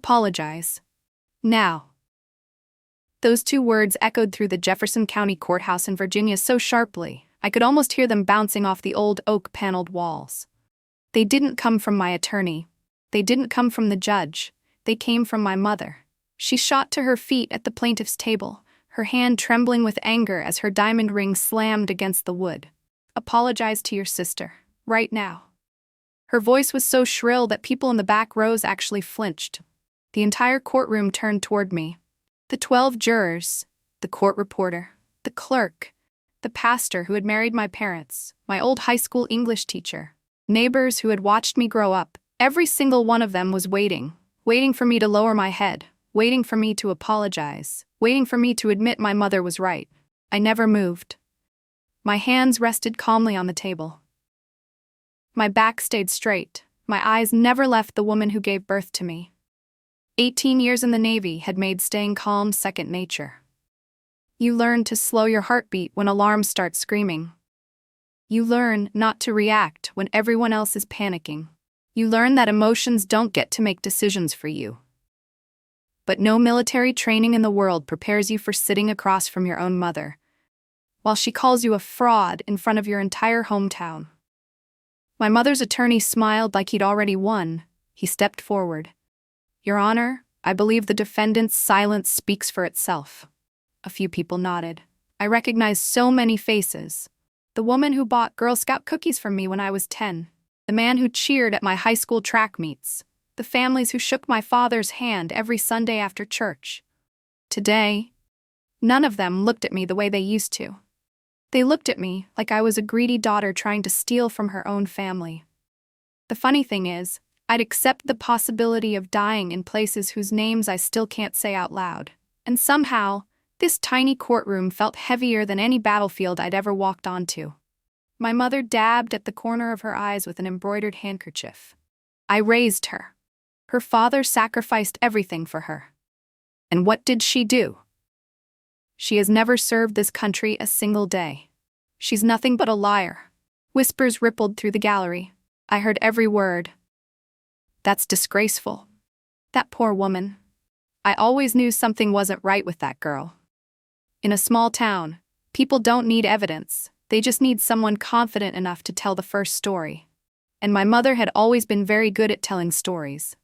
Apologize. Now. Those two words echoed through the Jefferson County Courthouse in Virginia so sharply, I could almost hear them bouncing off the old oak-paneled walls. They didn't come from my attorney. They didn't come from the judge. They came from my mother. She shot to her feet at the plaintiff's table, her hand trembling with anger as her diamond ring slammed against the wood. Apologize to your sister, right now. Her voice was so shrill that people in the back rows actually flinched. The entire courtroom turned toward me. The 12 jurors, the court reporter, the clerk, the pastor who had married my parents, my old high school English teacher, neighbors who had watched me grow up, every single one of them was waiting for me to lower my head, waiting for me to apologize, waiting for me to admit my mother was right. I never moved. My hands rested calmly on the table. My back stayed straight. My eyes never left the woman who gave birth to me. 18 years in the Navy had made staying calm second nature. You learn to slow your heartbeat when alarms start screaming. You learn not to react when everyone else is panicking. You learn that emotions don't get to make decisions for you. But no military training in the world prepares you for sitting across from your own mother, while she calls you a fraud in front of your entire hometown. My mother's attorney smiled like he'd already won. He stepped forward. Your Honor, I believe the defendant's silence speaks for itself. A few people nodded. I recognized so many faces. The woman who bought Girl Scout cookies from me when I was 10. The man who cheered at my high school track meets. The families who shook my father's hand every Sunday after church. Today, none of them looked at me the way they used to. They looked at me like I was a greedy daughter trying to steal from her own family. The funny thing is, I'd accept the possibility of dying in places whose names I still can't say out loud. And somehow, this tiny courtroom felt heavier than any battlefield I'd ever walked onto. My mother dabbed at the corner of her eyes with an embroidered handkerchief. I raised her. Her father sacrificed everything for her. And what did she do? She has never served this country a single day. She's nothing but a liar. Whispers rippled through the gallery. I heard every word. That's disgraceful. That poor woman. I always knew something wasn't right with that girl. In a small town, people don't need evidence. They just need someone confident enough to tell the first story. And my mother had always been very good at telling stories.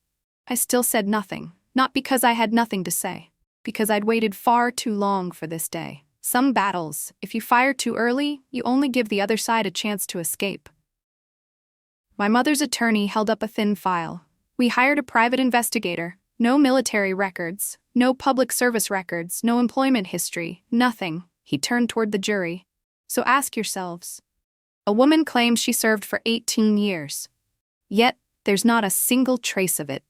I still said nothing, not because I had nothing to say, because I'd waited far too long for this day. Some battles, if you fire too early, you only give the other side a chance to escape. My mother's attorney held up a thin file. We hired a private investigator. No military records, no public service records, no employment history, nothing. He turned toward the jury. So ask yourselves. A woman claims she served for 18 years. Yet, there's not a single trace of it.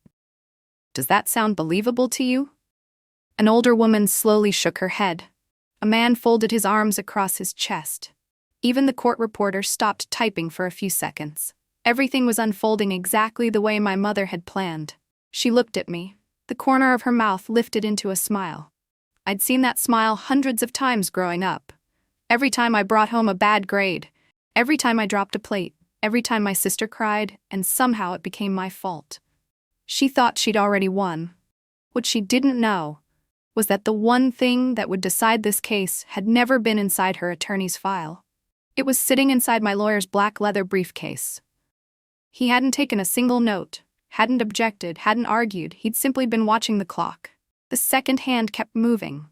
Does that sound believable to you? An older woman slowly shook her head. A man folded his arms across his chest. Even the court reporter stopped typing for a few seconds. Everything was unfolding exactly the way my mother had planned. She looked at me. The corner of her mouth lifted into a smile. I'd seen that smile hundreds of times growing up. Every time I brought home a bad grade, every time I dropped a plate, every time my sister cried, and somehow it became my fault. She thought she'd already won. What she didn't know was that the one thing that would decide this case had never been inside her attorney's file. It was sitting inside my lawyer's black leather briefcase. He hadn't taken a single note, hadn't objected, hadn't argued. He'd simply been watching the clock. The second hand kept moving.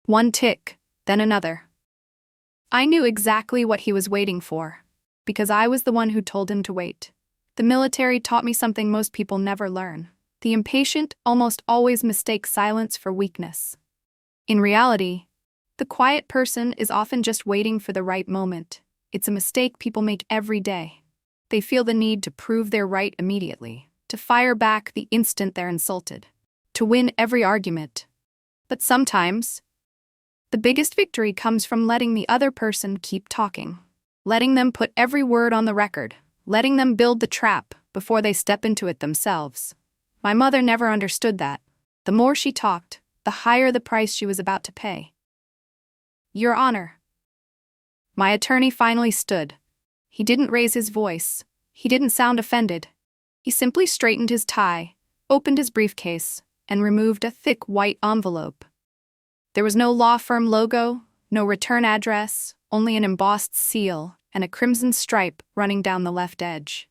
One tick, then another. I knew exactly what he was waiting for, because I was the one who told him to wait. The military taught me something most people never learn. The impatient almost always mistake silence for weakness. In reality, the quiet person is often just waiting for the right moment. It's a mistake people make every day. They feel the need to prove they're right immediately, to fire back the instant they're insulted, to win every argument. But sometimes, the biggest victory comes from letting the other person keep talking, letting them put every word on the record, letting them build the trap before they step into it themselves. My mother never understood that. The more she talked, the higher the price she was about to pay. Your Honor. My attorney finally stood. He didn't raise his voice. He didn't sound offended. He simply straightened his tie, opened his briefcase, and removed a thick white envelope. There was no law firm logo, no return address, only an embossed seal and a crimson stripe running down the left edge.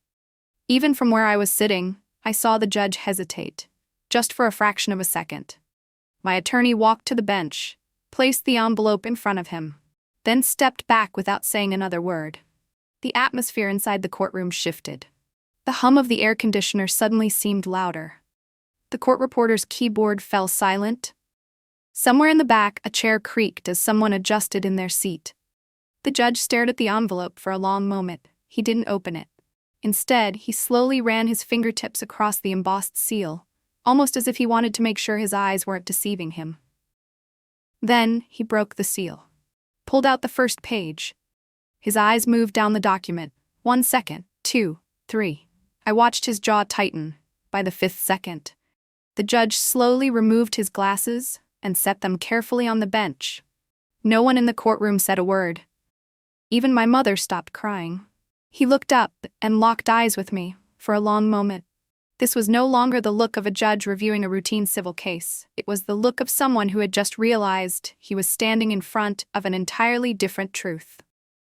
Even from where I was sitting, I saw the judge hesitate, just for a fraction of a second. My attorney walked to the bench, placed the envelope in front of him, then stepped back without saying another word. The atmosphere inside the courtroom shifted. The hum of the air conditioner suddenly seemed louder. The court reporter's keyboard fell silent. Somewhere in the back, a chair creaked as someone adjusted in their seat. The judge stared at the envelope for a long moment. He didn't open it. Instead, he slowly ran his fingertips across the embossed seal, almost as if he wanted to make sure his eyes weren't deceiving him. Then, he broke the seal, pulled out the first page. His eyes moved down the document. 1 second, 2, 3. I watched his jaw tighten. By the 5th second, the judge slowly removed his glasses and set them carefully on the bench. No one in the courtroom said a word. Even my mother stopped crying. He looked up and locked eyes with me for a long moment. This was no longer the look of a judge reviewing a routine civil case. It was the look of someone who had just realized he was standing in front of an entirely different truth.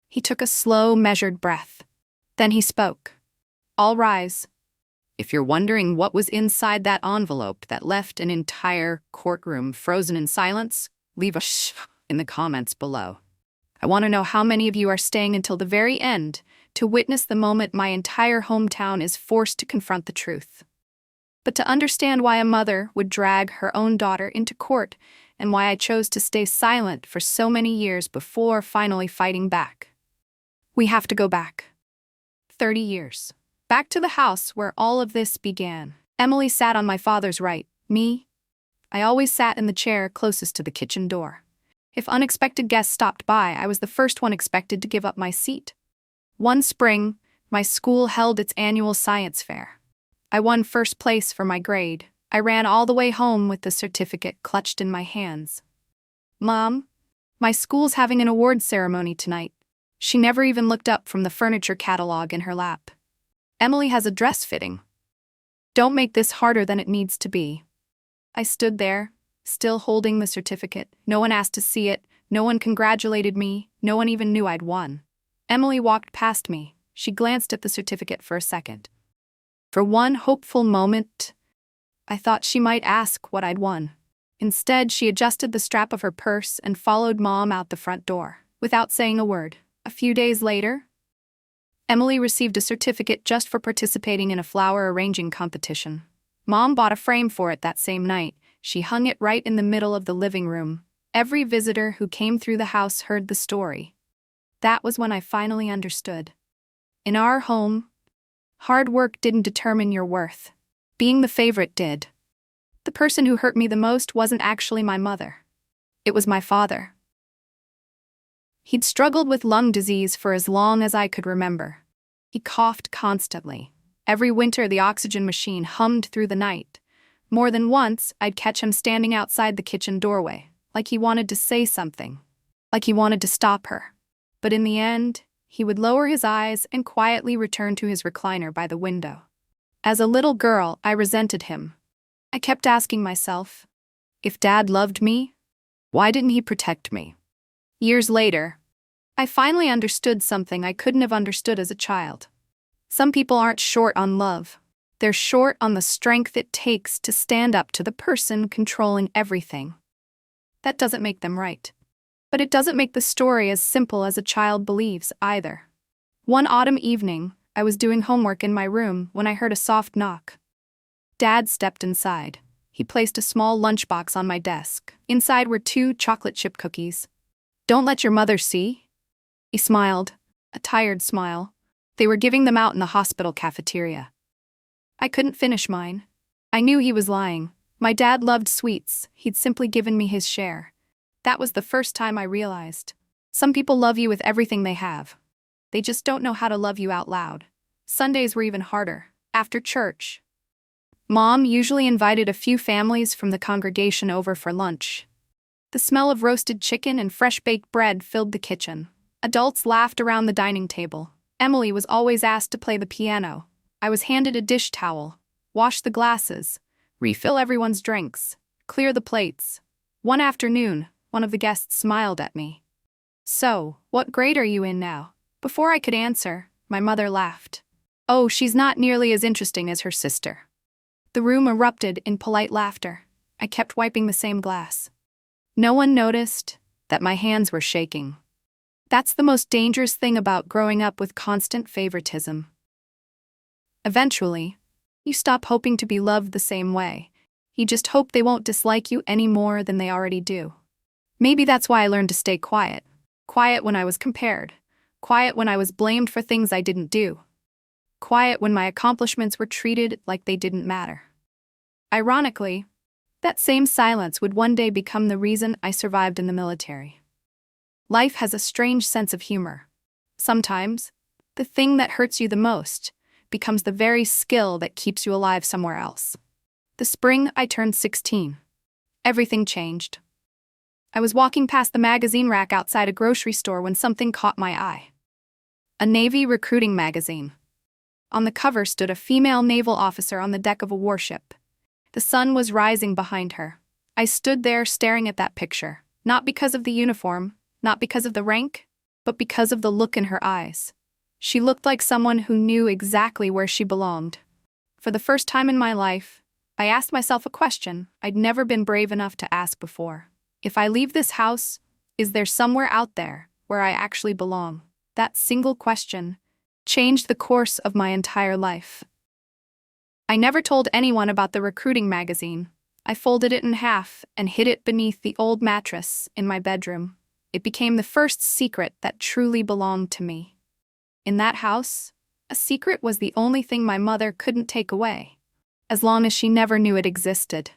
He took a slow, measured breath. Then he spoke. "All rise. If you're wondering what was inside that envelope that left an entire courtroom frozen in silence, leave a shh in the comments below. I want to know how many of you are staying until the very end to witness the moment my entire hometown is forced to confront the truth. But to understand why a mother would drag her own daughter into court and why I chose to stay silent for so many years before finally fighting back. We have to go back. 30 years. Back to the house where all of this began. Emily sat on my father's right. Me? I always sat in the chair closest to the kitchen door. If unexpected guests stopped by, I was the first one expected to give up my seat. One spring, my school held its annual science fair. I won first place for my grade. I ran all the way home with the certificate clutched in my hands. "Mom, my school's having an awards ceremony tonight." She never even looked up from the furniture catalog in her lap. "Emily has a dress fitting. Don't make this harder than it needs to be." I stood there, still holding the certificate. No one asked to see it, no one congratulated me, no one even knew I'd won. Emily walked past me. She glanced at the certificate for a second. For one hopeful moment, I thought she might ask what I'd won. Instead, she adjusted the strap of her purse and followed Mom out the front door, without saying a word. A few days later, Emily received a certificate just for participating in a flower arranging competition. Mom bought a frame for it that same night. She hung it right in the middle of the living room. Every visitor who came through the house heard the story. That was when I finally understood. In our home, hard work didn't determine your worth. Being the favorite did. The person who hurt me the most wasn't actually my mother. It was my father. He'd struggled with lung disease for as long as I could remember. He coughed constantly. Every winter, the oxygen machine hummed through the night. More than once, I'd catch him standing outside the kitchen doorway, like he wanted to say something, like he wanted to stop her. But in the end, he would lower his eyes and quietly return to his recliner by the window. As a little girl, I resented him. I kept asking myself, if Dad loved me, why didn't he protect me? Years later, I finally understood something I couldn't have understood as a child. Some people aren't short on love. They're short on the strength it takes to stand up to the person controlling everything. That doesn't make them right. But it doesn't make the story as simple as a child believes either. One autumn evening, I was doing homework in my room when I heard a soft knock. Dad stepped inside. He placed a small lunchbox on my desk. Inside were 2 chocolate chip cookies. "Don't let your mother see?" He smiled, a tired smile. They were giving them out in the hospital cafeteria. I couldn't finish mine. I knew he was lying. My dad loved sweets. He'd simply given me his share. That was the first time I realized. Some people love you with everything they have. They just don't know how to love you out loud. Sundays were even harder. After church, Mom usually invited a few families from the congregation over for lunch. The smell of roasted chicken and fresh-baked bread filled the kitchen. Adults laughed around the dining table. Emily was always asked to play the piano. I was handed a dish towel, washed the glasses, refill everyone's drinks, clear the plates. One afternoon, one of the guests smiled at me. "So, what grade are you in now?" Before I could answer, my mother laughed. "Oh, she's not nearly as interesting as her sister." The room erupted in polite laughter. I kept wiping the same glass. No one noticed that my hands were shaking. That's the most dangerous thing about growing up with constant favoritism. Eventually, you stop hoping to be loved the same way. You just hope they won't dislike you any more than they already do. Maybe that's why I learned to stay quiet. Quiet when I was compared. Quiet when I was blamed for things I didn't do. Quiet when my accomplishments were treated like they didn't matter. Ironically, that same silence would one day become the reason I survived in the military. Life has a strange sense of humor. Sometimes, the thing that hurts you the most becomes the very skill that keeps you alive somewhere else. The spring I turned 16. Everything changed. I was walking past the magazine rack outside a grocery store when something caught my eye. A Navy recruiting magazine. On the cover stood a female naval officer on the deck of a warship. The sun was rising behind her. I stood there staring at that picture, not because of the uniform, not because of the rank, but because of the look in her eyes. She looked like someone who knew exactly where she belonged. For the first time in my life, I asked myself a question I'd never been brave enough to ask before. If I leave this house, is there somewhere out there where I actually belong? That single question changed the course of my entire life. I never told anyone about the recruiting magazine. I folded it in half and hid it beneath the old mattress in my bedroom. It became the first secret that truly belonged to me. In that house, a secret was the only thing my mother couldn't take away, as long as she never knew it existed.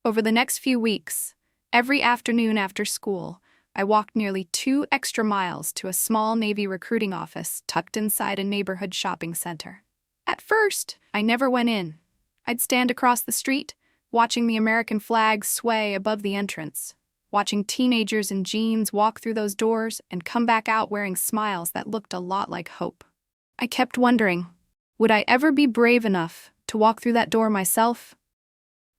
Over the next few weeks, every afternoon after school, I walked nearly 2 extra miles to a small Navy recruiting office tucked inside a neighborhood shopping center. At first, I never went in. I'd stand across the street, watching the American flag sway above the entrance, watching teenagers in jeans walk through those doors and come back out wearing smiles that looked a lot like hope. I kept wondering, would I ever be brave enough to walk through that door myself?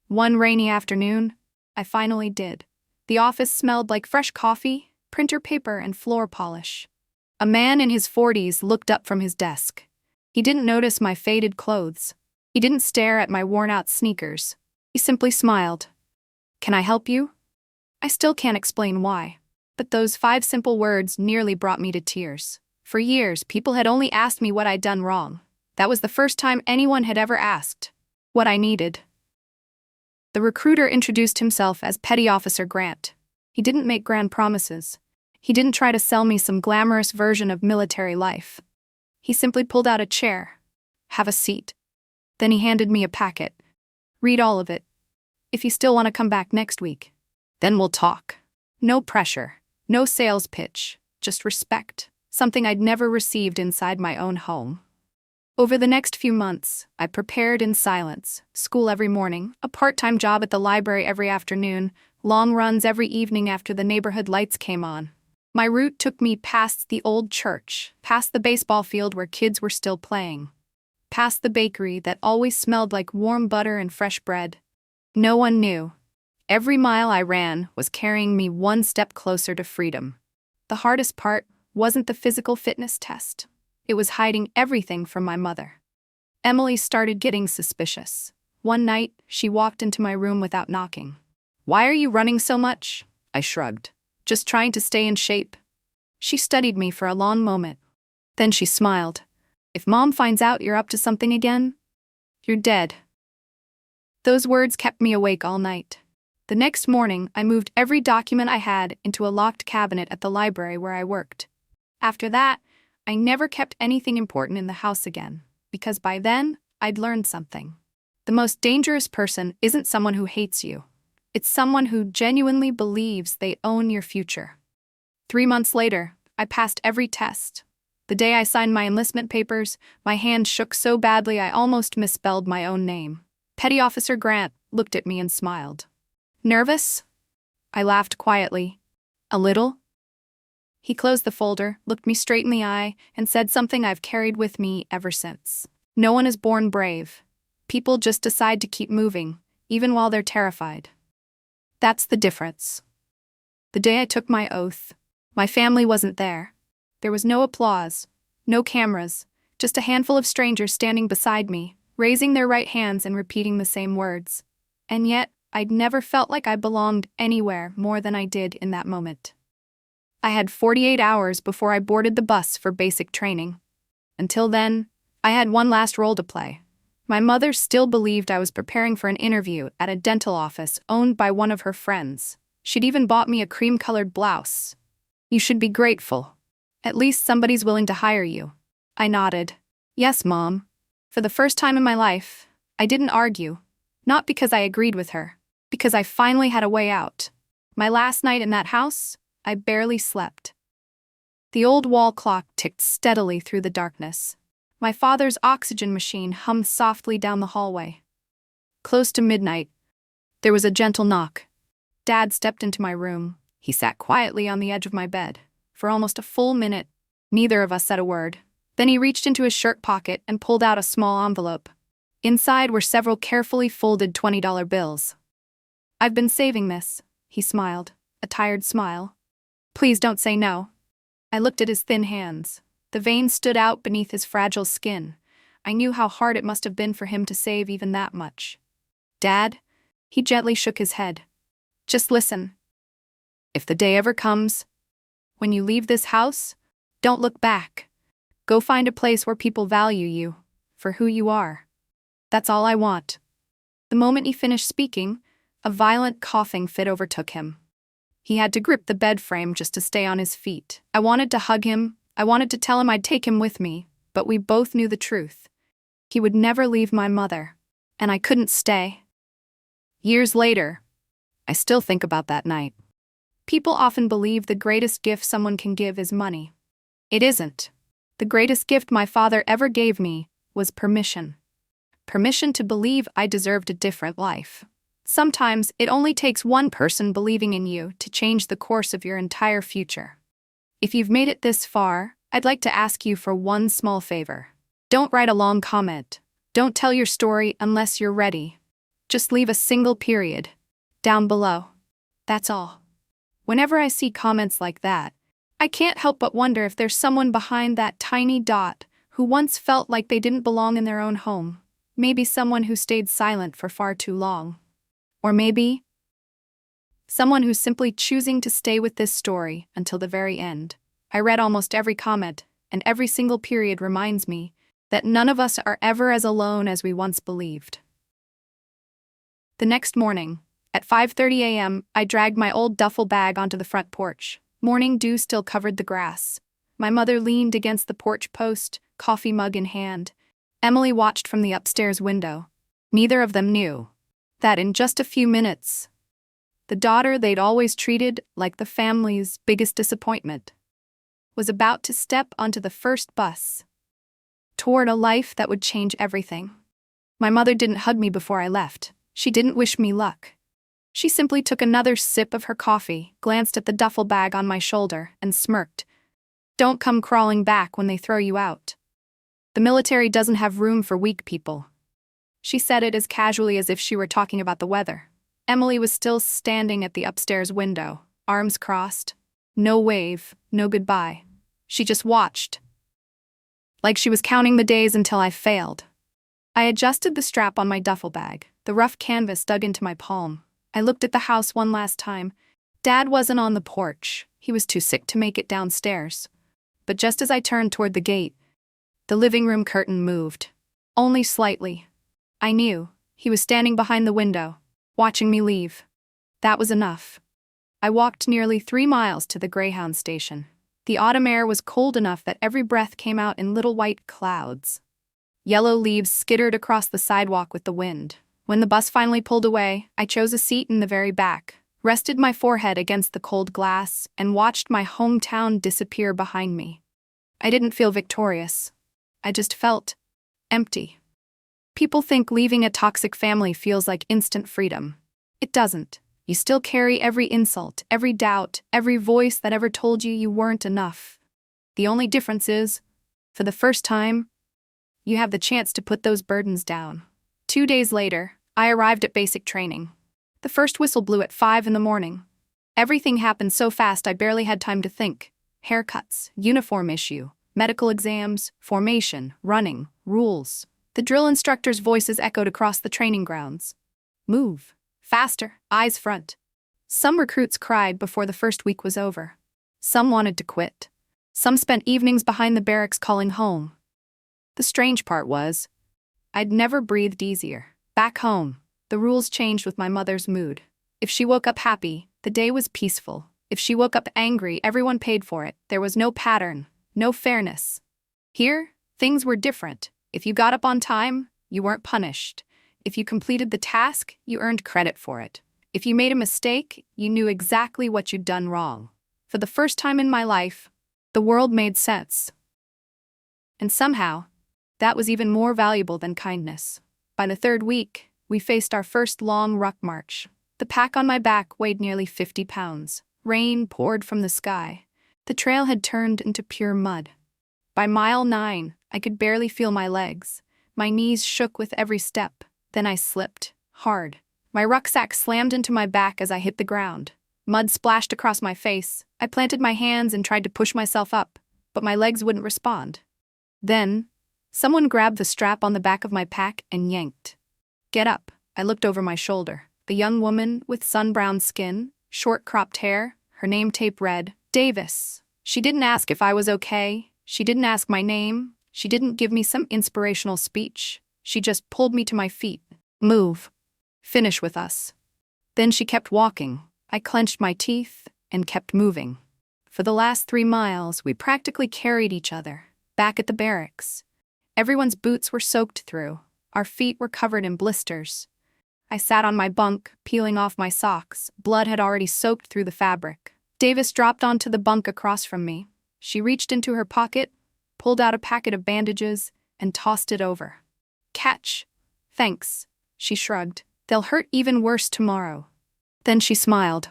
One rainy afternoon, I finally did. The office smelled like fresh coffee, printer paper, and floor polish. A man in his 40s looked up from his desk. He didn't notice my faded clothes. He didn't stare at my worn-out sneakers. He simply smiled. "Can I help you?" I still can't explain why, but those 5 simple words nearly brought me to tears. For years, people had only asked me what I'd done wrong. That was the first time anyone had ever asked what I needed. The recruiter introduced himself as Petty Officer Grant. He didn't make grand promises. He didn't try to sell me some glamorous version of military life. He simply pulled out a chair. "Have a seat." Then he handed me a packet. "Read all of it. If you still want to come back next week, then we'll talk." No pressure, no sales pitch, just respect, something I'd never received inside my own home. Over the next few months, I prepared in silence, school every morning, a part-time job at the library every afternoon, long runs every evening after the neighborhood lights came on. My route took me past the old church, past the baseball field where kids were still playing, past the bakery that always smelled like warm butter and fresh bread. No one knew. Every mile I ran was carrying me one step closer to freedom. The hardest part wasn't the physical fitness test. It was hiding everything from my mother. Emily started getting suspicious. One night, she walked into my room without knocking. "Why are you running so much?" I shrugged. "Just trying to stay in shape." She studied me for a long moment. Then she smiled. "If Mom finds out you're up to something again, you're dead." Those words kept me awake all night. The next morning, I moved every document I had into a locked cabinet at the library where I worked. After that, I never kept anything important in the house again, because by then, I'd learned something. The most dangerous person isn't someone who hates you. It's someone who genuinely believes they own your future. 3 months later, I passed every test. The day I signed my enlistment papers, my hand shook so badly I almost misspelled my own name. Petty Officer Grant looked at me and smiled. "Nervous?" I laughed quietly. "A little?" He closed the folder, looked me straight in the eye, and said something I've carried with me ever since. "No one is born brave. People just decide to keep moving, even while they're terrified. That's the difference. The day I took my oath, my family wasn't there. There was no applause, no cameras, just a handful of strangers standing beside me, raising their right hands and repeating the same words. And yet, I'd never felt like I belonged anywhere more than I did in that moment. I had 48 hours before I boarded the bus for basic training. Until then, I had one last role to play. My mother still believed I was preparing for an interview at a dental office owned by one of her friends. She'd even bought me a cream-colored blouse. "You should be grateful. At least somebody's willing to hire you." I nodded. "Yes, Mom." For the first time in my life, I didn't argue. Not because I agreed with her, because I finally had a way out. My last night in that house, I barely slept. The old wall clock ticked steadily through the darkness. My father's oxygen machine hummed softly down the hallway. Close to midnight, there was a gentle knock. Dad stepped into my room. He sat quietly on the edge of my bed. For almost a full minute, neither of us said a word. Then he reached into his shirt pocket and pulled out a small envelope. Inside were several carefully folded $20 bills. "I've been saving this," he smiled, a tired smile. "Please don't say no." I looked at his thin hands. The veins stood out beneath his fragile skin. I knew how hard it must have been for him to save even that much. "Dad?" He gently shook his head. "Just listen. If the day ever comes, when you leave this house, don't look back. Go find a place where people value you for who you are. That's all I want." The moment he finished speaking, a violent coughing fit overtook him. He had to grip the bed frame just to stay on his feet. I wanted to hug him. I wanted to tell him I'd take him with me, but we both knew the truth. He would never leave my mother, and I couldn't stay. Years later, I still think about that night. People often believe the greatest gift someone can give is money. It isn't. The greatest gift my father ever gave me was permission. Permission to believe I deserved a different life. Sometimes it only takes one person believing in you to change the course of your entire future. If you've made it this far, I'd like to ask you for one small favor. Don't write a long comment. Don't tell your story unless you're ready. Just leave a single period down below. That's all. Whenever I see comments like that, I can't help but wonder if there's someone behind that tiny dot who once felt like they didn't belong in their own home. Maybe someone who stayed silent for far too long. Or maybe someone who's simply choosing to stay with this story until the very end. I read almost every comment, and every single period reminds me that none of us are ever as alone as we once believed. The next morning, at 5:30 a.m., I dragged my old duffel bag onto the front porch. Morning dew still covered the grass. My mother leaned against the porch post, coffee mug in hand. Emily watched from the upstairs window. Neither of them knew that in just a few minutes, the daughter they'd always treated like the family's biggest disappointment was about to step onto the first bus toward a life that would change everything. My mother didn't hug me before I left. She didn't wish me luck. She simply took another sip of her coffee, glanced at the duffel bag on my shoulder, and smirked. "Don't come crawling back when they throw you out. The military doesn't have room for weak people." She said it as casually as if she were talking about the weather. Emily was still standing at the upstairs window, arms crossed. No wave, no goodbye. She just watched. Like she was counting the days until I failed. I adjusted the strap on my duffel bag. The rough canvas dug into my palm. I looked at the house one last time. Dad wasn't on the porch. He was too sick to make it downstairs. But just as I turned toward the gate, the living room curtain moved. Only slightly. I knew he was standing behind the window, watching me leave. That was enough. I walked nearly 3 miles to the Greyhound station. The autumn air was cold enough that every breath came out in little white clouds. Yellow leaves skittered across the sidewalk with the wind. When the bus finally pulled away, I chose a seat in the very back, rested my forehead against the cold glass, and watched my hometown disappear behind me. I didn't feel victorious. I just felt empty. People think leaving a toxic family feels like instant freedom. It doesn't. You still carry every insult, every doubt, every voice that ever told you you weren't enough. The only difference is, for the first time, you have the chance to put those burdens down. 2 days later, I arrived at basic training. The first whistle blew at 5 in the morning. Everything happened so fast I barely had time to think. Haircuts, uniform issue, medical exams, formation, running, rules. The drill instructors' voices echoed across the training grounds. Move. Faster. Eyes front. Some recruits cried before the first week was over. Some wanted to quit. Some spent evenings behind the barracks calling home. The strange part was, I'd never breathed easier. Back home, the rules changed with my mother's mood. If she woke up happy, the day was peaceful. If she woke up angry, everyone paid for it. There was no pattern, no fairness. Here, things were different. If you got up on time, you weren't punished. If you completed the task, you earned credit for it. If you made a mistake, you knew exactly what you'd done wrong. For the first time in my life, the world made sense. And somehow, that was even more valuable than kindness. By the third week, we faced our first long ruck march. The pack on my back weighed nearly 50 pounds. Rain poured from the sky. The trail had turned into pure mud. By mile 9, I could barely feel my legs. My knees shook with every step. Then I slipped, hard. My rucksack slammed into my back as I hit the ground. Mud splashed across my face. I planted my hands and tried to push myself up, but my legs wouldn't respond. Then, someone grabbed the strap on the back of my pack and yanked. Get up. I looked over my shoulder. The young woman with sun-browned skin, short cropped hair, her name tape read, Davis. She didn't ask if I was okay. She didn't ask my name. She didn't give me some inspirational speech. She just pulled me to my feet. Move. Finish with us. Then she kept walking. I clenched my teeth and kept moving. For the last 3 miles, we practically carried each other. Back at the barracks, everyone's boots were soaked through. Our feet were covered in blisters. I sat on my bunk, peeling off my socks. Blood had already soaked through the fabric. Davis dropped onto the bunk across from me. She reached into her pocket, pulled out a packet of bandages, and tossed it over. Catch. Thanks, she shrugged. They'll hurt even worse tomorrow. Then she smiled.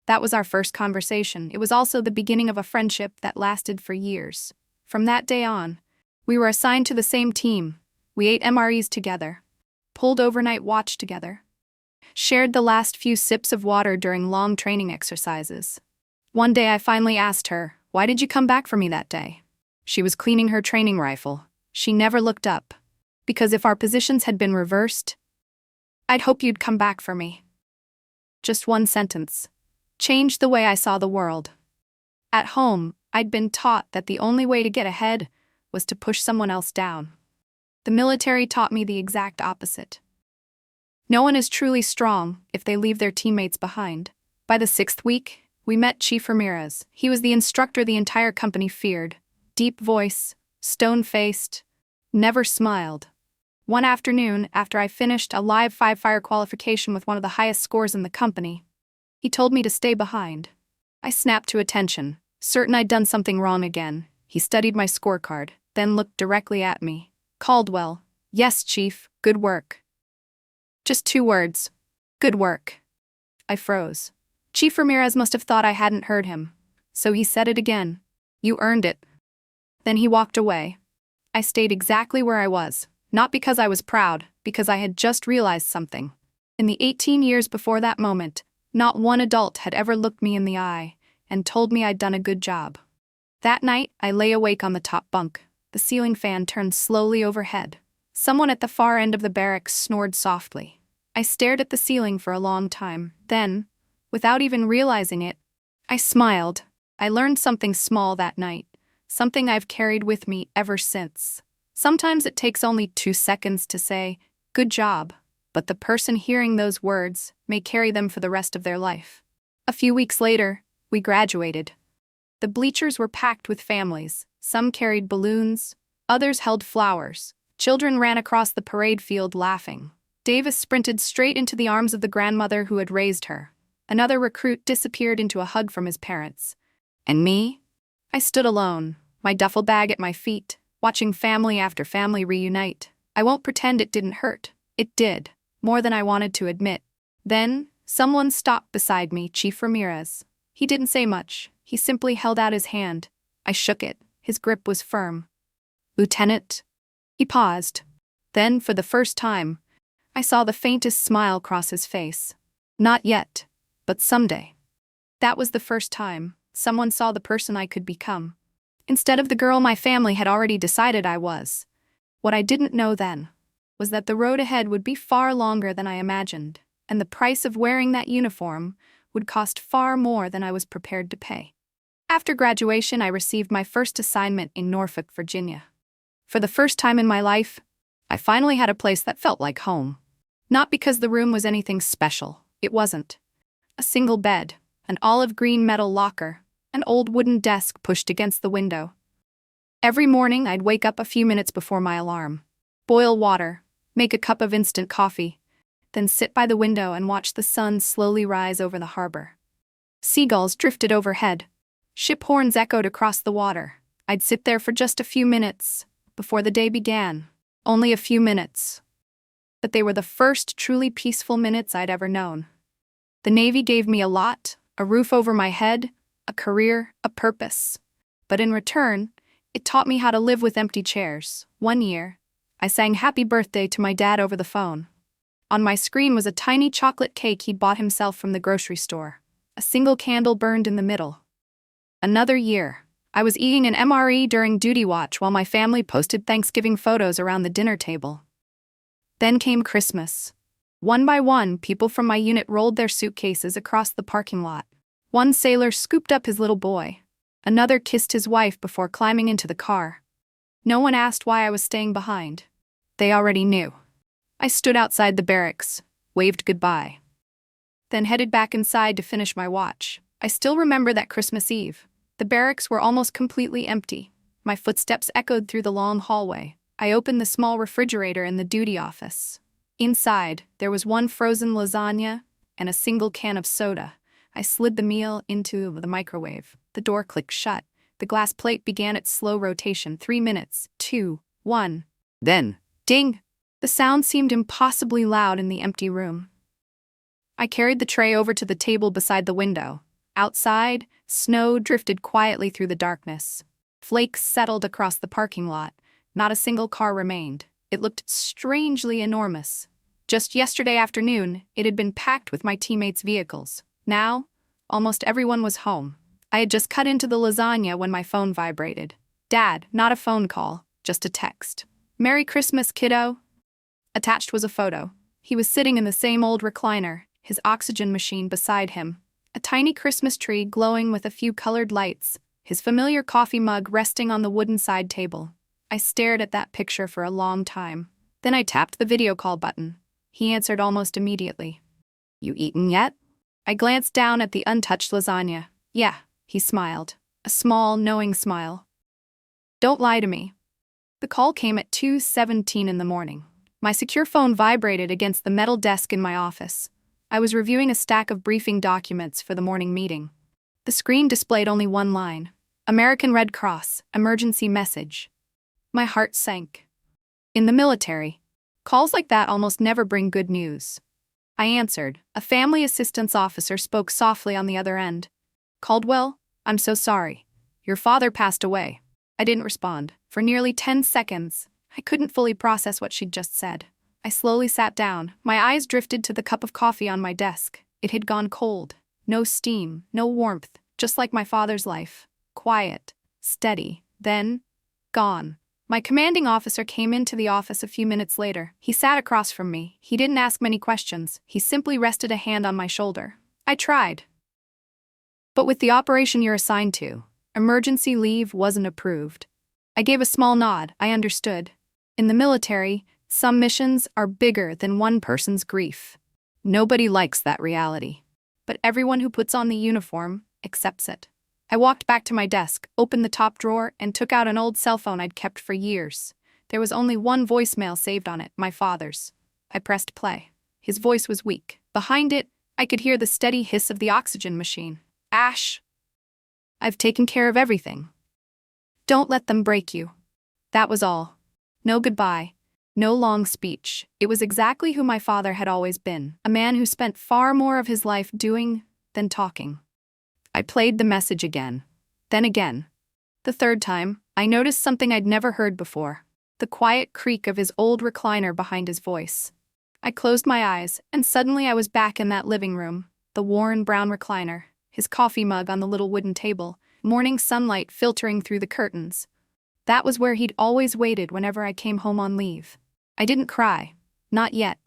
That was our first conversation. It was also the beginning of a friendship that lasted for years. From that day on, we were assigned to the same team. We ate MREs together, pulled overnight watch together, shared the last few sips of water during long training exercises. One day I finally asked her, "Why did you come back for me that day?" She was cleaning her training rifle. She never looked up. Because if our positions had been reversed, I'd hope you'd come back for me. Just one sentence changed the way I saw the world. At home, I'd been taught that the only way to get ahead was to push someone else down. The military taught me the exact opposite. No one is truly strong if they leave their teammates behind. By the 6th week, we met Chief Ramirez. He was the instructor the entire company feared. Deep voice, stone-faced, never smiled. One afternoon, after I finished a live 5-fire qualification with one of the highest scores in the company, he told me to stay behind. I snapped to attention, certain I'd done something wrong again. He studied my scorecard, then looked directly at me. Caldwell. Yes, Chief, good work. Just 2 words. Good work. I froze. Chief Ramirez must have thought I hadn't heard him, so he said it again. You earned it. Then he walked away. I stayed exactly where I was, not because I was proud, because I had just realized something. In the 18 years before that moment, not one adult had ever looked me in the eye and told me I'd done a good job. That night, I lay awake on the top bunk. The ceiling fan turned slowly overhead. Someone at the far end of the barracks snored softly. I stared at the ceiling for a long time. Then, without even realizing it, I smiled. I learned something small that night, something I've carried with me ever since. Sometimes it takes only 2 seconds to say, good job, but the person hearing those words may carry them for the rest of their life. A few weeks later, we graduated. The bleachers were packed with families. Some carried balloons, others held flowers. Children ran across the parade field laughing. Davis sprinted straight into the arms of the grandmother who had raised her. Another recruit disappeared into a hug from his parents. And me? I stood alone, my duffel bag at my feet, watching family after family reunite. I won't pretend it didn't hurt. It did, more than I wanted to admit. Then, someone stopped beside me, Chief Ramirez. He didn't say much. He simply held out his hand. I shook it. His grip was firm. Lieutenant? He paused. Then, for the first time, I saw the faintest smile cross his face. Not yet, but someday. That was the first time someone saw the person I could become, instead of the girl my family had already decided I was. What I didn't know then was that the road ahead would be far longer than I imagined, and the price of wearing that uniform would cost far more than I was prepared to pay. After graduation, I received my first assignment in Norfolk, Virginia. For the first time in my life, I finally had a place that felt like home. Not because the room was anything special, it wasn't. A single bed, an olive green metal locker, an old wooden desk pushed against the window. Every morning, I'd wake up a few minutes before my alarm, boil water, make a cup of instant coffee, then sit by the window and watch the sun slowly rise over the harbor. Seagulls drifted overhead. Ship horns echoed across the water. I'd sit there for just a few minutes before the day began. Only a few minutes. But they were the first truly peaceful minutes I'd ever known. The Navy gave me a lot, a roof over my head, a career, a purpose. But in return, it taught me how to live with empty chairs. One year, I sang happy birthday to my dad over the phone. On my screen was a tiny chocolate cake he'd bought himself from the grocery store. A single candle burned in the middle. Another year, I was eating an MRE during duty watch while my family posted Thanksgiving photos around the dinner table. Then came Christmas. One by one, people from my unit rolled their suitcases across the parking lot. One sailor scooped up his little boy. Another kissed his wife before climbing into the car. No one asked why I was staying behind. They already knew. I stood outside the barracks, waved goodbye, then headed back inside to finish my watch. I still remember that Christmas Eve. The barracks were almost completely empty. My footsteps echoed through the long hallway. I opened the small refrigerator in the duty office. Inside, there was one frozen lasagna and a single can of soda. I slid the meal into the microwave. The door clicked shut. The glass plate began its slow rotation. 3 minutes, 2, 1. Then, ding! The sound seemed impossibly loud in the empty room. I carried the tray over to the table beside the window. Outside, snow drifted quietly through the darkness. Flakes settled across the parking lot. Not a single car remained. It looked strangely enormous. Just yesterday afternoon, it had been packed with my teammates' vehicles. Now, almost everyone was home. I had just cut into the lasagna when my phone vibrated. Dad, not a phone call, just a text. "Merry Christmas, kiddo." Attached was a photo. He was sitting in the same old recliner, his oxygen machine beside him. A tiny Christmas tree glowing with a few colored lights, his familiar coffee mug resting on the wooden side table. I stared at that picture for a long time. Then I tapped the video call button. He answered almost immediately. "You eaten yet?" I glanced down at the untouched lasagna. "Yeah," he smiled. A small, knowing smile. "Don't lie to me." The call came at 2:17 in the morning. My secure phone vibrated against the metal desk in my office. I was reviewing a stack of briefing documents for the morning meeting. The screen displayed only one line. American Red Cross, emergency message. My heart sank. In the military, calls like that almost never bring good news. I answered. A family assistance officer spoke softly on the other end. "Caldwell, I'm so sorry. Your father passed away." I didn't respond. For nearly 10 seconds, I couldn't fully process what she'd just said. I slowly sat down. My eyes drifted to the cup of coffee on my desk. It had gone cold. No steam, no warmth, just like my father's life. Quiet, steady, then gone. My commanding officer came into the office a few minutes later. He sat across from me. He didn't ask many questions. He simply rested a hand on my shoulder. I tried. "But with the operation you're assigned to, emergency leave wasn't approved." I gave a small nod. I understood. In the military, some missions are bigger than one person's grief. Nobody likes that reality. But everyone who puts on the uniform accepts it. I walked back to my desk, opened the top drawer, and took out an old cell phone I'd kept for years. There was only one voicemail saved on it, my father's. I pressed play. His voice was weak. Behind it, I could hear the steady hiss of the oxygen machine. "Ash, I've taken care of everything. Don't let them break you." That was all. No goodbye. No long speech. It was exactly who my father had always been, a man who spent far more of his life doing than talking. I played the message again, then again. The third time, I noticed something I'd never heard before, the quiet creak of his old recliner behind his voice. I closed my eyes, and suddenly I was back in that living room, the worn brown recliner, his coffee mug on the little wooden table, morning sunlight filtering through the curtains. That was where he'd always waited whenever I came home on leave. I didn't cry. Not yet.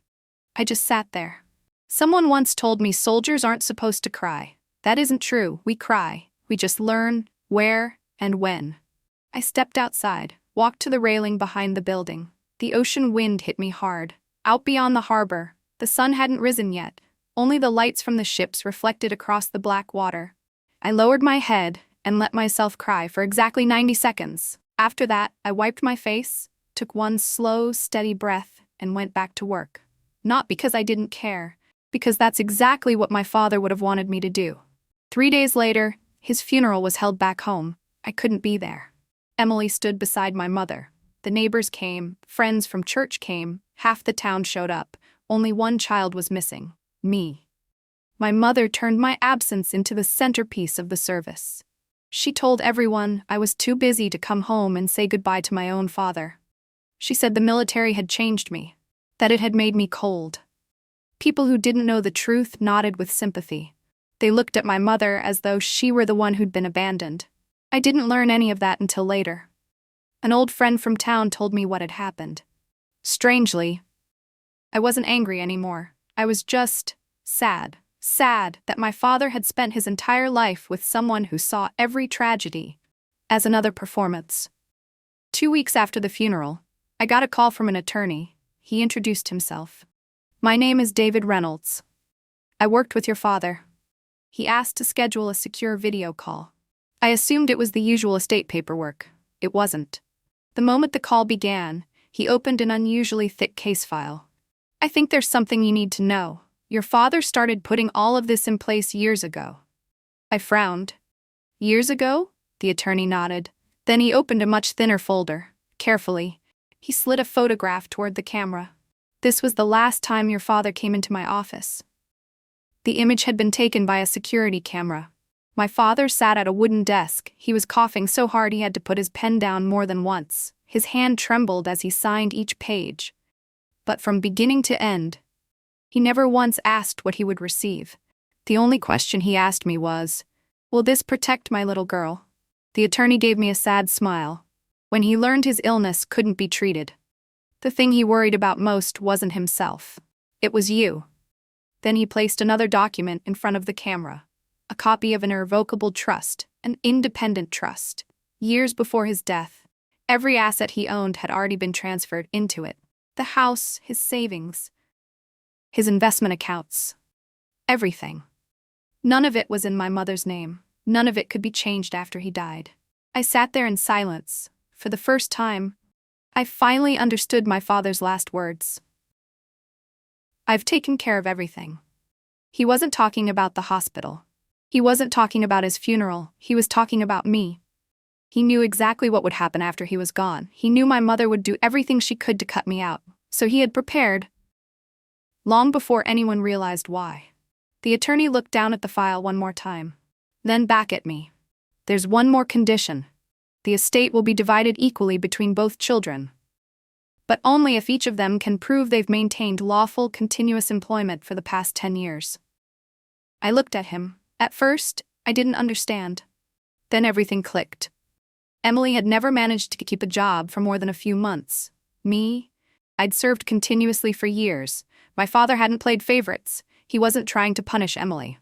I just sat there. Someone once told me soldiers aren't supposed to cry. That isn't true. We cry. We just learn where and when. I stepped outside, walked to the railing behind the building. The ocean wind hit me hard. Out beyond the harbor, the sun hadn't risen yet. Only the lights from the ships reflected across the black water. I lowered my head and let myself cry for exactly 90 seconds. After that, I wiped my face, took one slow, steady breath, and went back to work. Not because I didn't care, because that's exactly what my father would have wanted me to do. 3 days later, his funeral was held back home. I couldn't be there. Emily stood beside my mother. The neighbors came, friends from church came, half the town showed up. Only one child was missing. Me. My mother turned my absence into the centerpiece of the service. She told everyone I was too busy to come home and say goodbye to my own father. She said the military had changed me, that it had made me cold. People who didn't know the truth nodded with sympathy. They looked at my mother as though she were the one who'd been abandoned. I didn't learn any of that until later. An old friend from town told me what had happened. Strangely, I wasn't angry anymore. I was just sad. Sad that my father had spent his entire life with someone who saw every tragedy as another performance. 2 weeks after the funeral, I got a call from an attorney. He introduced himself. "My name is David Reynolds. I worked with your father." He asked to schedule a secure video call. I assumed it was the usual estate paperwork. It wasn't. The moment the call began, he opened an unusually thick case file. "I think there's something you need to know. Your father started putting all of this in place years ago." I frowned. "Years ago?" The attorney nodded. Then he opened a much thinner folder. Carefully, he slid a photograph toward the camera. "This was the last time your father came into my office." The image had been taken by a security camera. My father sat at a wooden desk. He was coughing so hard he had to put his pen down more than once. His hand trembled as he signed each page. But from beginning to end, he never once asked what he would receive. The only question he asked me was, "Will this protect my little girl?" The attorney gave me a sad smile. When he learned his illness couldn't be treated, the thing he worried about most wasn't himself. It was you. Then he placed another document in front of the camera. A copy of an irrevocable trust, an independent trust. Years before his death, every asset he owned had already been transferred into it. The house, his savings, his investment accounts. Everything. None of it was in my mother's name. None of it could be changed after he died. I sat there in silence. For the first time, I finally understood my father's last words. "I've taken care of everything." He wasn't talking about the hospital. He wasn't talking about his funeral. He was talking about me. He knew exactly what would happen after he was gone. He knew my mother would do everything she could to cut me out. So he had prepared. Long before anyone realized why. The attorney looked down at the file one more time. Then back at me. "There's one more condition. The estate will be divided equally between both children. But only if each of them can prove they've maintained lawful, continuous employment for the past 10 years. I looked at him. At first, I didn't understand. Then everything clicked. Emily had never managed to keep a job for more than a few months. Me? I'd served continuously for years. My father hadn't played favorites. He wasn't trying to punish Emily.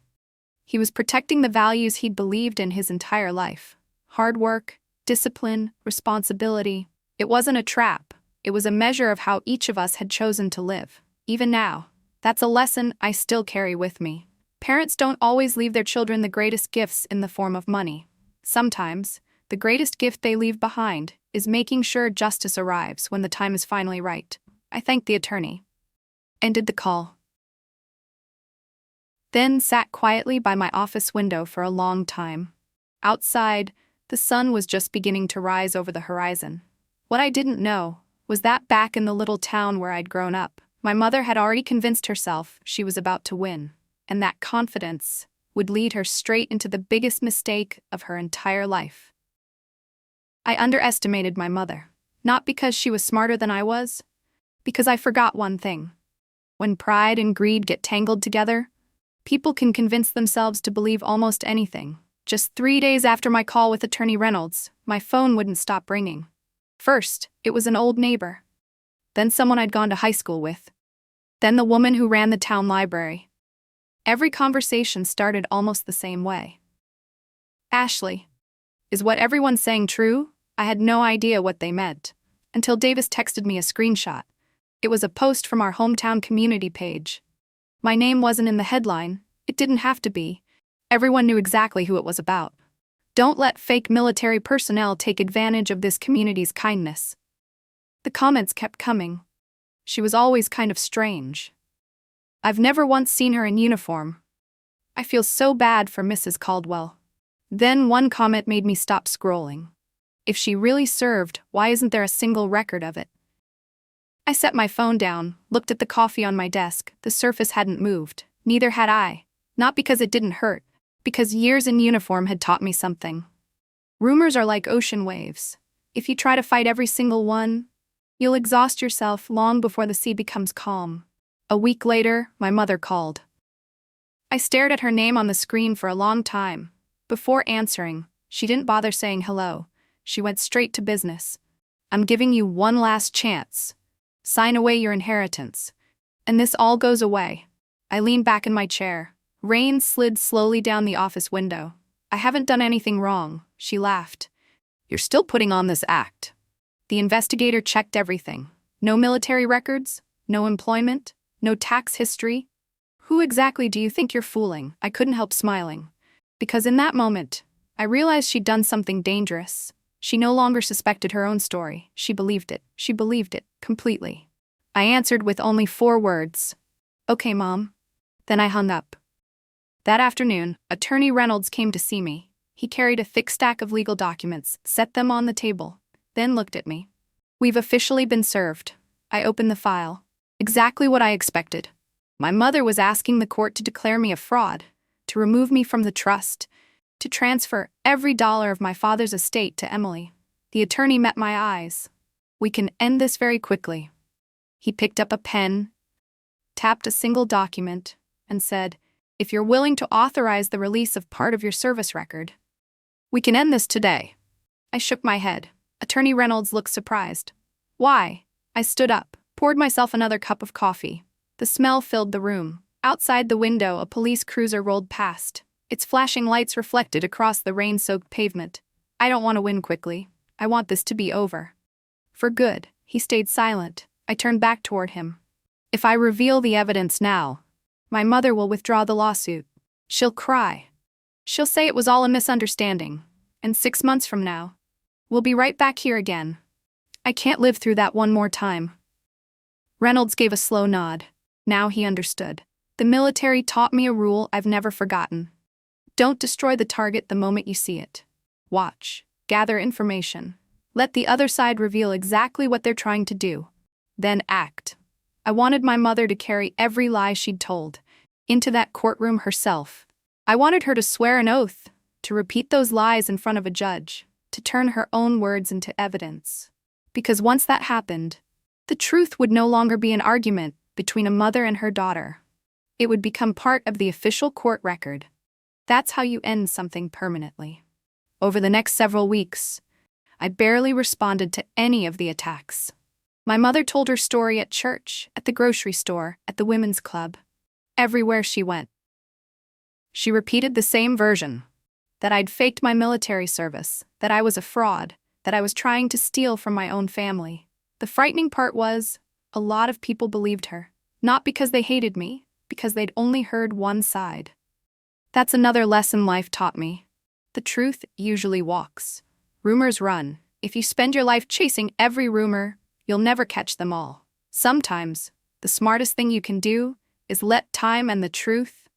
He was protecting the values he'd believed in his entire life. Hard work, discipline, responsibility. It wasn't a trap. It was a measure of how each of us had chosen to live. Even now, that's a lesson I still carry with me. Parents don't always leave their children the greatest gifts in the form of money. Sometimes, the greatest gift they leave behind is making sure justice arrives when the time is finally right. I thanked the attorney. Ended the call. Then sat quietly by my office window for a long time. Outside, the sun was just beginning to rise over the horizon. What I didn't know was that back in the little town where I'd grown up, my mother had already convinced herself she was about to win, and that confidence would lead her straight into the biggest mistake of her entire life. I underestimated my mother, not because she was smarter than I was, because I forgot one thing. When pride and greed get tangled together, people can convince themselves to believe almost anything. Just 3 days after my call with Attorney Reynolds, my phone wouldn't stop ringing. First, it was an old neighbor. Then someone I'd gone to high school with. Then the woman who ran the town library. Every conversation started almost the same way. "Ashley, is what everyone's saying true?" I had no idea what they meant, until Davis texted me a screenshot. It was a post from our hometown community page. My name wasn't in the headline. It didn't have to be. Everyone knew exactly who it was about. Don't let fake military personnel take advantage of this community's kindness. The comments kept coming. She was always kind of strange. I've never once seen her in uniform. I feel so bad for Mrs. Caldwell. Then one comment made me stop scrolling. If she really served, why isn't there a single record of it? I set my phone down, looked at the coffee on my desk. The surface hadn't moved. Neither had I. Not because it didn't hurt, because years in uniform had taught me something. Rumors are like ocean waves. If you try to fight every single one, you'll exhaust yourself long before the sea becomes calm. A week later, my mother called. I stared at her name on the screen for a long time. Before answering, she didn't bother saying hello. She went straight to business. "I'm giving you one last chance. Sign away your inheritance, and this all goes away." I leaned back in my chair. Rain slid slowly down the office window. "I haven't done anything wrong," she laughed. "You're still putting on this act." The investigator checked everything. No military records, no employment, no tax history. "Who exactly do you think you're fooling?" I couldn't help smiling. Because in that moment, I realized she'd done something dangerous. She no longer suspected her own story. She believed it. She believed it, completely. I answered with only 4 words. "Okay, Mom." Then I hung up. That afternoon, Attorney Reynolds came to see me. He carried a thick stack of legal documents, set them on the table, then looked at me. "We've officially been served." I opened the file. Exactly what I expected. My mother was asking the court to declare me a fraud, to remove me from the trust, to transfer every dollar of my father's estate to Emily. The attorney met my eyes. "We can end this very quickly." He picked up a pen, tapped a single document, and said, "If you're willing to authorize the release of part of your service record, we can end this today." I shook my head. Attorney Reynolds looked surprised. "Why?" I stood up, poured myself another cup of coffee. The smell filled the room. Outside the window, a police cruiser rolled past. Its flashing lights reflected across the rain-soaked pavement. "I don't want to win quickly. I want this to be over." For good. He stayed silent. I turned back toward him. "If I reveal the evidence now, my mother will withdraw the lawsuit. She'll cry. She'll say it was all a misunderstanding. And 6 months from now, we'll be right back here again. I can't live through that one more time." Reynolds gave a slow nod. Now he understood. The military taught me a rule I've never forgotten. Don't destroy the target the moment you see it. Watch. Gather information. Let the other side reveal exactly what they're trying to do. Then act. I wanted my mother to carry every lie she'd told into that courtroom herself. I wanted her to swear an oath, to repeat those lies in front of a judge, to turn her own words into evidence. Because once that happened, the truth would no longer be an argument between a mother and her daughter. It would become part of the official court record. That's how you end something permanently. Over the next several weeks, I barely responded to any of the attacks. My mother told her story at church, at the grocery store, at the women's club. Everywhere she went, she repeated the same version. That I'd faked my military service, that I was a fraud, that I was trying to steal from my own family. The frightening part was, a lot of people believed her. Not because they hated me, because they'd only heard one side. That's another lesson life taught me. The truth usually walks. Rumors run. If you spend your life chasing every rumor, you'll never catch them all. Sometimes, the smartest thing you can do is let time and the truth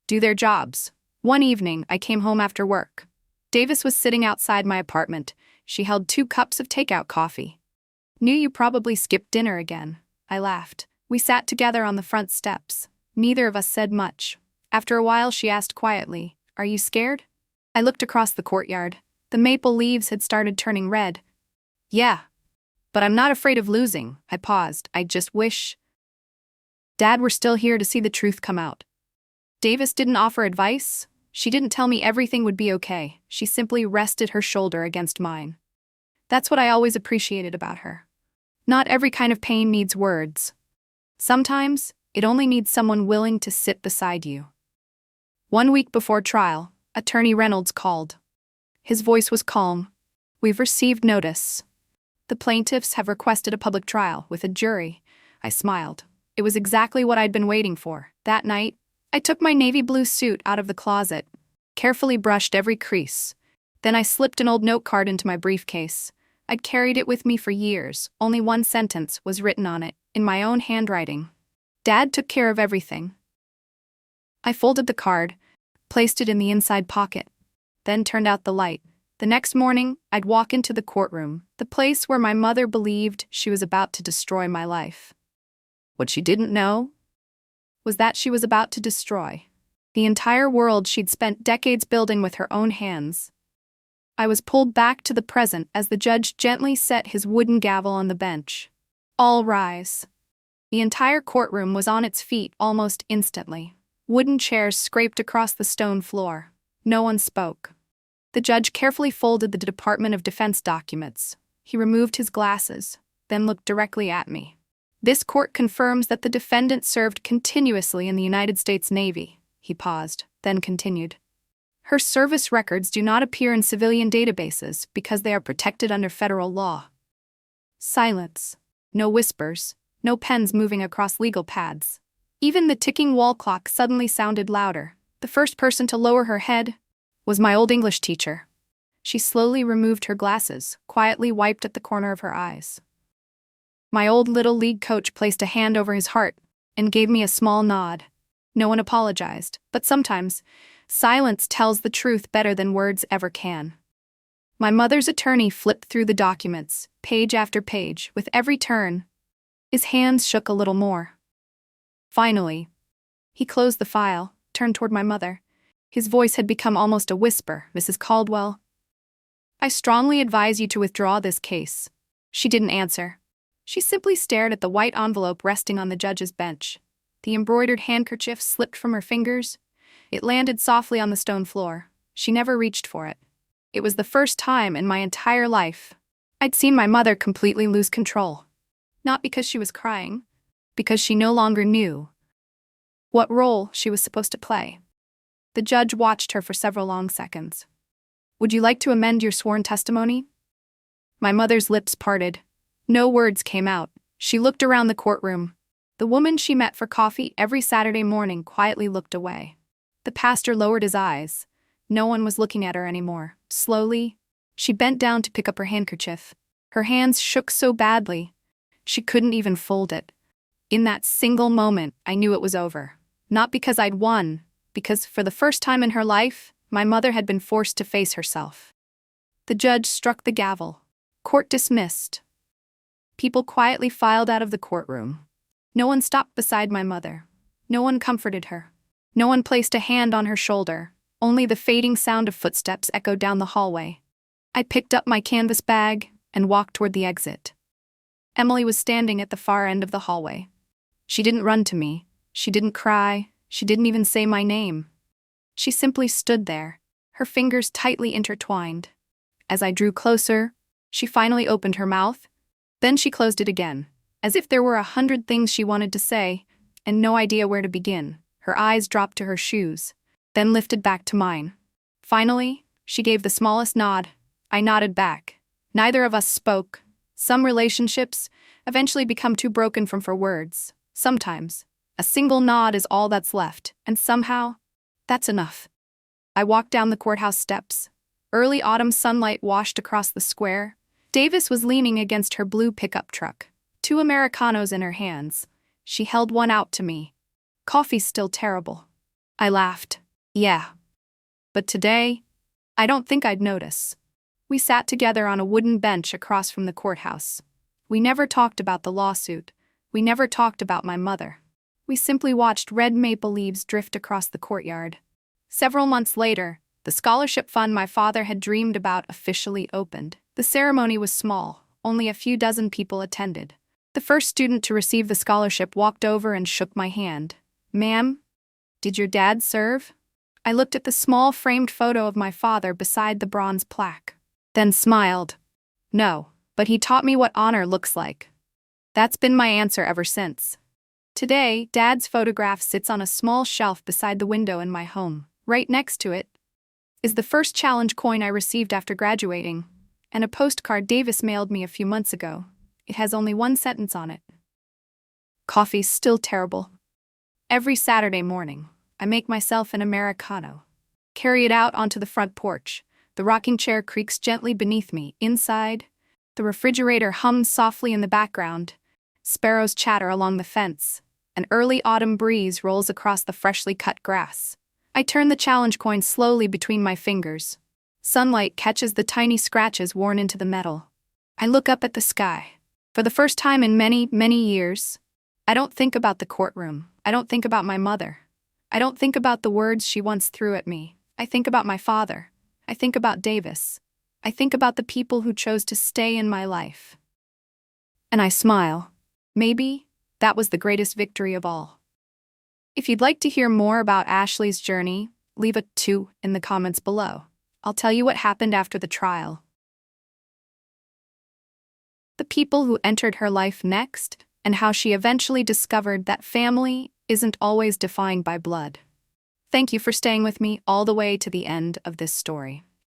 do their jobs. One evening, I came home after work. Davis was sitting outside my apartment. She held 2 cups of takeout coffee. "Knew you probably skipped dinner again." I laughed. We sat together on the front steps. Neither of us said much. After a while, she asked quietly, "Are you scared?" I looked across the courtyard. The maple leaves had started turning red. "Yeah. But I'm not afraid of losing." I paused. "I just wish..." Dad were still here to see the truth come out. Davis didn't offer advice. She didn't tell me everything would be okay. She simply rested her shoulder against mine. That's what I always appreciated about her. Not every kind of pain needs words. Sometimes, it only needs someone willing to sit beside you. 1 week before trial, Attorney Reynolds called. His voice was calm. We've received notice. The plaintiffs have requested a public trial with a jury. I smiled. It was exactly what I'd been waiting for. That night, I took my navy blue suit out of the closet, carefully brushed every crease. Then I slipped an old note card into my briefcase. I'd carried it with me for years. Only one sentence was written on it, in my own handwriting. Dad took care of everything. I folded the card, placed it in the inside pocket, then turned out the light. The next morning, I'd walk into the courtroom, the place where my mother believed she was about to destroy my life. What she didn't know was that she was about to destroy the entire world she'd spent decades building with her own hands. I was pulled back to the present as the judge gently set his wooden gavel on the bench. All rise. The entire courtroom was on its feet almost instantly. Wooden chairs scraped across the stone floor. No one spoke. The judge carefully folded the Department of Defense documents. He removed his glasses, then looked directly at me. This court confirms that the defendant served continuously in the United States Navy. He paused, then continued. Her service records do not appear in civilian databases because they are protected under federal law. Silence. No whispers. No pens moving across legal pads. Even the ticking wall clock suddenly sounded louder. The first person to lower her head was my old English teacher. She slowly removed her glasses, quietly wiped at the corner of her eyes. My old Little League coach placed a hand over his heart and gave me a small nod. No one apologized, but sometimes, silence tells the truth better than words ever can. My mother's attorney flipped through the documents, page after page, with every turn. His hands shook a little more. Finally, he closed the file, turned toward my mother. His voice had become almost a whisper. Mrs. Caldwell, I strongly advise you to withdraw this case. She didn't answer. She simply stared at the white envelope resting on the judge's bench. The embroidered handkerchief slipped from her fingers. It landed softly on the stone floor. She never reached for it. It was the first time in my entire life I'd seen my mother completely lose control. Not because she was crying, because she no longer knew what role she was supposed to play. The judge watched her for several long seconds. Would you like to amend your sworn testimony? My mother's lips parted. No words came out. She looked around the courtroom. The woman she met for coffee every Saturday morning quietly looked away. The pastor lowered his eyes. No one was looking at her anymore. Slowly, she bent down to pick up her handkerchief. Her hands shook so badly, she couldn't even fold it. In that single moment, I knew it was over. Not because I'd won, because for the first time in her life, my mother had been forced to face herself. The judge struck the gavel. Court dismissed. People quietly filed out of the courtroom. No one stopped beside my mother. No one comforted her. No one placed a hand on her shoulder. Only the fading sound of footsteps echoed down the hallway. I picked up my canvas bag and walked toward the exit. Emily was standing at the far end of the hallway. She didn't run to me. She didn't cry. She didn't even say my name. She simply stood there, her fingers tightly intertwined. As I drew closer, she finally opened her mouth. Then she closed it again, as if there were 100 things she wanted to say, and no idea where to begin. Her eyes dropped to her shoes, then lifted back to mine. Finally, she gave the smallest nod. I nodded back. Neither of us spoke. Some relationships eventually become too broken for words. Sometimes, a single nod is all that's left, and somehow, that's enough. I walked down the courthouse steps. Early autumn sunlight washed across the square. Davis was leaning against her blue pickup truck, 2 Americanos in her hands. She held one out to me. Coffee's still terrible. I laughed. Yeah. But today, I don't think I'd notice. We sat together on a wooden bench across from the courthouse. We never talked about the lawsuit. We never talked about my mother. We simply watched red maple leaves drift across the courtyard. Several months later, the scholarship fund my father had dreamed about officially opened. The ceremony was small. Only a few dozen people attended. The first student to receive the scholarship walked over and shook my hand. "Ma'am, did your dad serve?" I looked at the small framed photo of my father beside the bronze plaque, then smiled. "No, but he taught me what honor looks like." That's been my answer ever since. Today, Dad's photograph sits on a small shelf beside the window in my home. Right next to it is the first challenge coin I received after graduating, and a postcard Davis mailed me a few months ago. It has only one sentence on it. "Coffee's still terrible. Every Saturday morning, I make myself an Americano. Carry it out onto the front porch. The rocking chair creaks gently beneath me. Inside, the refrigerator hums softly in the background. Sparrows chatter along the fence. An early autumn breeze rolls across the freshly cut grass. I turn the challenge coin slowly between my fingers. Sunlight catches the tiny scratches worn into the metal. I look up at the sky. For the first time in many, many years, I don't think about the courtroom. I don't think about my mother. I don't think about the words she once threw at me. I think about my father. I think about Davis. I think about the people who chose to stay in my life. And I smile. Maybe that was the greatest victory of all. If you'd like to hear more about Ashley's journey, leave a 2 in the comments below. I'll tell you what happened after the trial, the people who entered her life next, and how she eventually discovered that family isn't always defined by blood. Thank you for staying with me all the way to the end of this story.